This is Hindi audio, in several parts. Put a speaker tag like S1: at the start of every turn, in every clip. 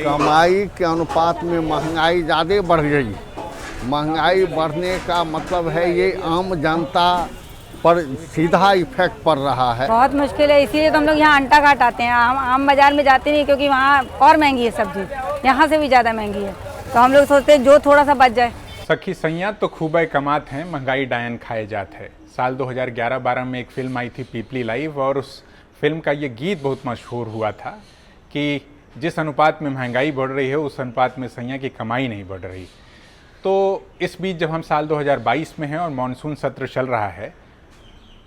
S1: कमाई के अनुपात में महंगाई ज़्यादा बढ़ गई। महंगाई बढ़ने का मतलब है ये आम जनता पर सीधा इफेक्ट पड़ रहा है।
S2: बहुत मुश्किल है, इसीलिए तो हम लोग यहाँ अंटा घाट आते हैं। हम आम बाज़ार में जाते नहीं, क्योंकि वहाँ और महंगी है सब्जी, यहाँ से भी ज़्यादा महंगी है। तो हम लोग सोचते हैं जो थोड़ा सा बच जाए।
S3: सखी सैया तो खूबे कमात हैं, महंगाई डायन खाए जात है। साल 2011-12 में एक फिल्म आई थी पीपली लाइव, और उस फिल्म का ये गीत बहुत मशहूर हुआ था कि जिस अनुपात में महंगाई बढ़ रही है उस अनुपात में सैया की कमाई नहीं बढ़ रही। तो इस बीच जब हम साल 2022 में हैं और मानसून सत्र चल रहा है,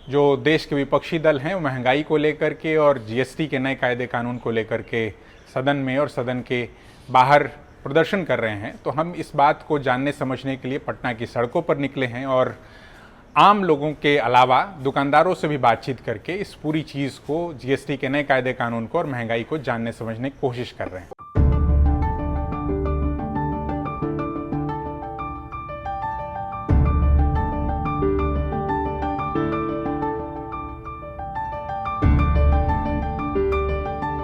S3: जो देश के विपक्षी दल हैं वो महंगाई को लेकर के और जीएसटी के नए कायदे कानून को लेकर के सदन में और सदन के बाहर प्रदर्शन कर रहे हैं, तो हम इस बात को जानने समझने के लिए पटना की सड़कों पर निकले हैं और आम लोगों के अलावा दुकानदारों से भी बातचीत करके इस पूरी चीज़ को, जीएसटी के नए कायदे कानून को और महंगाई को जानने समझने की कोशिश कर रहे हैं।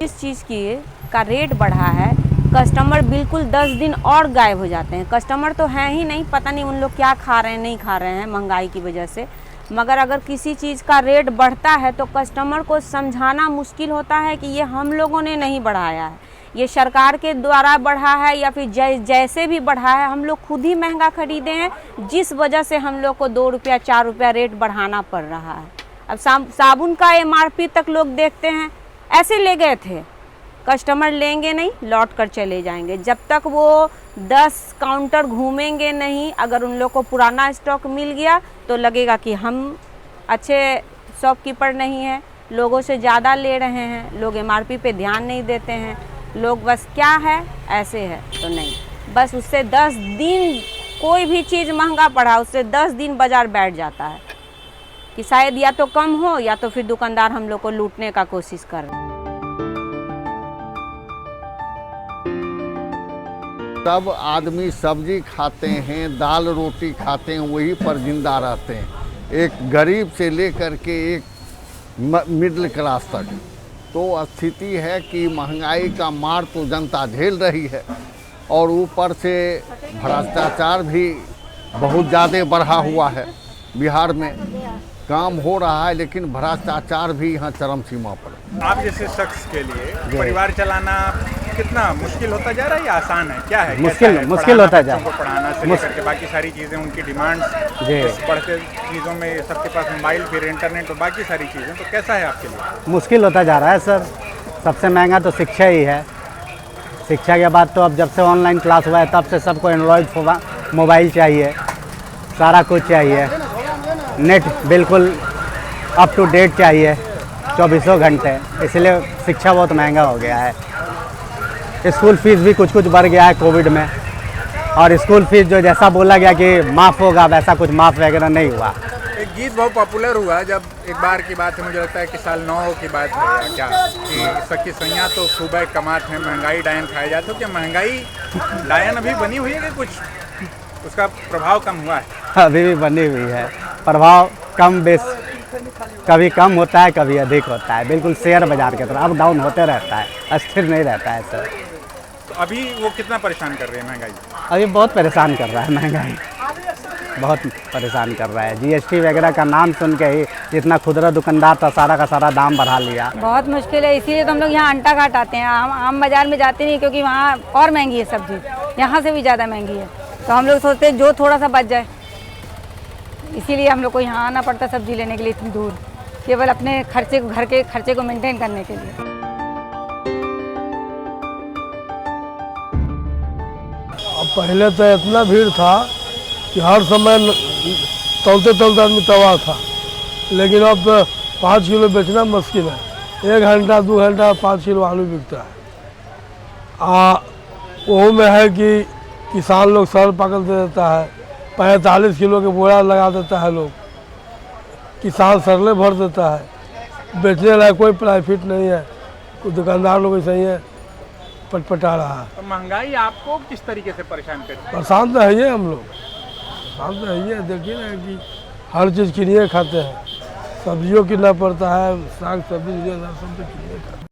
S2: इस चीज़ की का रेट बढ़ा है, कस्टमर बिल्कुल 10 दिन और गायब हो जाते हैं। कस्टमर तो हैं ही नहीं, पता नहीं उन लोग क्या खा रहे हैं नहीं खा रहे हैं महंगाई की वजह से। मगर अगर किसी चीज़ का रेट बढ़ता है तो कस्टमर को समझाना मुश्किल होता है कि ये हम लोगों ने नहीं बढ़ाया है, ये सरकार के द्वारा बढ़ा है या फिर जैसे भी बढ़ा है हम लोग खुद ही महंगा खरीदे हैं, जिस वजह से हम लोग को 2 रुपया 4 रुपया रेट बढ़ाना पड़ रहा है। अब साबुन का MRP तक लोग देखते हैं, ऐसे ले गए थे, कस्टमर लेंगे नहीं, लौट कर चले जाएंगे। जब तक वो 10 काउंटर घूमेंगे नहीं, अगर उन लोग को पुराना स्टॉक मिल गया तो लगेगा कि हम अच्छे शॉपकीपर नहीं हैं, लोगों से ज़्यादा ले रहे हैं, लोग MRP पे ध्यान नहीं देते हैं, लोग बस क्या है ऐसे है तो नहीं, बस उससे 10 दिन कोई भी चीज़ महंगा पड़ा उससे 10 दिन बाज़ार बैठ जाता है कि शायद या तो कम हो या तो फिर दुकानदार हम लोग को लूटने का कोशिश कर रहे हैं।
S1: सब आदमी सब्जी खाते हैं, दाल रोटी खाते हैं, वही पर जिंदा रहते हैं, एक गरीब से लेकर के एक मिडिल क्लास तक। तो स्थिति है कि महंगाई का मार तो जनता झेल रही है और ऊपर से भ्रष्टाचार भी बहुत ज़्यादा बढ़ा हुआ है। बिहार में काम हो रहा है लेकिन भ्रष्टाचार भी यहाँ चरम सीमा पर है।
S3: आप जैसे शख्स के लिए परिवार चलाना कितना मुश्किल होता जा रहा है या आसान है, क्या है?
S1: मुश्किल होता जा रहा है।
S3: पढ़ाना से लेकर के बाकी सारी चीज़ें, उनकी डिमांड्स, बढ़ते चीज़ों में सबके पास मोबाइल, फिर इंटरनेट और बाकी सारी चीज़ें, तो कैसा है आपके लिए?
S4: मुश्किल होता जा रहा है सर। सबसे महंगा तो शिक्षा ही है। शिक्षा के बाद तो अब जब से ऑनलाइन क्लास हुआ है तब से सबको एंड्रॉयड मोबाइल चाहिए, सारा कुछ चाहिए, नेट बिल्कुल अप टू डेट चाहिए 24 घंटे, इसलिए शिक्षा बहुत महंगा हो गया है। स्कूल फीस भी कुछ बढ़ गया है कोविड में, और स्कूल फीस जो जैसा बोला गया कि माफ़ होगा वैसा कुछ माफ़ वगैरह नहीं हुआ।
S3: एक गीत बहुत पॉपुलर हुआ, जब एक बार की बात है, मुझे लगता है कि साल 9 की बात है क्या, कि सखी सैया तो खूबे कमात है, महंगाई डायन खाए जाते हो। क्या महंगाई डायन अभी बनी हुई है कि कुछ उसका प्रभाव कम हुआ है?
S4: अभी भी बनी हुई है, प्रभाव कम बेस, कभी कम होता है कभी अधिक होता है, बिल्कुल शेयर बाजार की तरह अप डाउन होते रहता है, स्थिर नहीं रहता है सर।
S3: तो अभी वो कितना परेशान कर रही है महंगाई?
S4: अभी बहुत परेशान कर रहा है महंगाई, बहुत परेशान कर रहा है। जीएसटी वगैरह का नाम सुन के ही जितना खुदरा दुकानदार था सारा का सारा दाम बढ़ा लिया।
S2: बहुत मुश्किल है, इसीलिए तो हम लोग यहाँ अंटा घाट आते हैं। हम आम बाज़ार में जाते नहीं, क्योंकि वहाँ और महंगी है सब्जी, यहाँ से भी ज़्यादा महंगी है। तो हम लोग सोचते हैं जो थोड़ा सा बच जाए, इसीलिए हम लोग को यहाँ आना पड़ता सब्जी लेने के लिए इतनी दूर, केवल अपने खर्चे को, घर के खर्चे को मेंटेन करने के लिए।
S5: अब पहले तो इतना भीड़ था कि हर समय तौलते तौलते आदमी तबाह था, लेकिन अब 5 किलो बेचना मुश्किल है। 1 घंटा 2 घंटा 5 किलो आलू बिकता है। वो में है कि किसान लोग सर पकड़ दे देता है, 45 किलो के बोरा लगा देता है लोग, किसान सरले भर देता है, बेचने लायक कोई प्रॉफिट नहीं है, दुकानदार लोग ऐसे ही है, पटपटा रहा है।
S3: तो महंगाई आपको किस तरीके से परेशान करती है?
S5: परेशान तो है ही हम लोग, परेशान तो है ही है। देखिए ना कि हर चीज़ किनिए खाते हैं, सब्जियों कितना पड़ता है, साग सब्जी सब तो किनिए खाते हैं।